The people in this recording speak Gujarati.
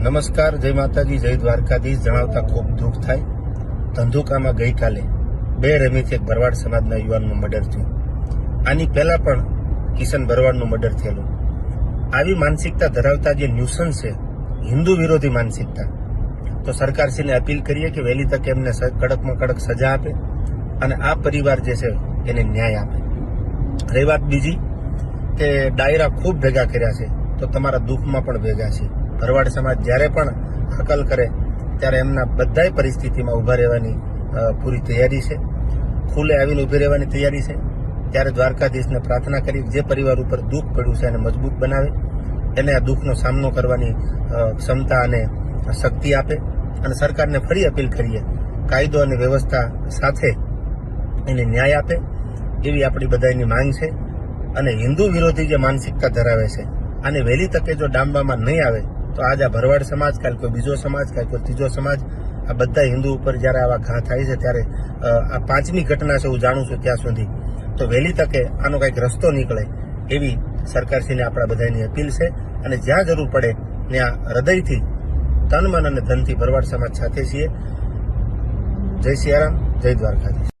નમસ્કાર, જય માતાજી, જય દ્વારકાધીશ. જણાવતા ખૂબ દુઃખ થાય. ધંધુકામાં ગઈકાલે 2 રમીથી એક ભરવાડ સમાજના યુવાનનું મર્ડર થયું. આની પહેલા પણ કિશન ભરવાડનું મર્ડર થયેલું. આવી માનસિકતા ધરાવતા જે ન્યુસન્સ છે, હિન્દુ વિરોધી માનસિકતા, તો સરકારશ્રીને અપીલ કરીએ કે વહેલી તકે એમને કડકમાં કડક સજા આપે અને આ પરિવાર જે છે એને ન્યાય આપે. રહી વાત બીજી કે ડાયરા ખૂબ ભેગા કર્યા છે, તો તમારા દુઃખમાં પણ ભેગા છે. ભરવાડ સમાજ જ્યારે પણ હકલ કરે ત્યારે એમના બધાય પરિસ્થિતિમાં ઊભા રહેવાની પૂરી તૈયારી છે. ખુલ્લે આવીને ઊભી રહેવાની તૈયારી છે. ત્યારે દ્વારકાધીશને પ્રાર્થના કરી જે પરિવાર ઉપર દુઃખ પડ્યું છે એને મજબૂત બનાવે, એને આ દુઃખનો સામનો કરવાની ક્ષમતા અને શક્તિ આપે. અને સરકારને ફરી અપીલ કરીએ, કાયદો અને વ્યવસ્થા સાથે એને ન્યાય આપે એવી આપણી બધાની માંગ છે. અને હિન્દુ વિરોધી જે માનસિકતા ધરાવે છે આને વહેલી તકે જો ડામવામાં નહીં આવે તો આજ આ ભરવાડ સમાજ, કાલ કોઈ બીજો સમાજ, કાલ કોઈ ત્રીજો સમાજ, આ બધા હિન્દુ ઉપર જ્યારે આવા ઘા થાય છે ત્યારે આ 5મી ઘટના છે હું જાણું છું ત્યાં સુધી, તો વહેલી તકે આનો કંઈક રસ્તો નીકળે એવી સરકારશ્રીને આપણા બધાની અપીલ છે. અને જ્યાં જરૂર પડે ત્યાં હૃદયથી, તન, મન અને ધનથી ભરવાડ સમાજ સાથે છીએ. જય સિયારામ, જય દ્વારકાધીશ.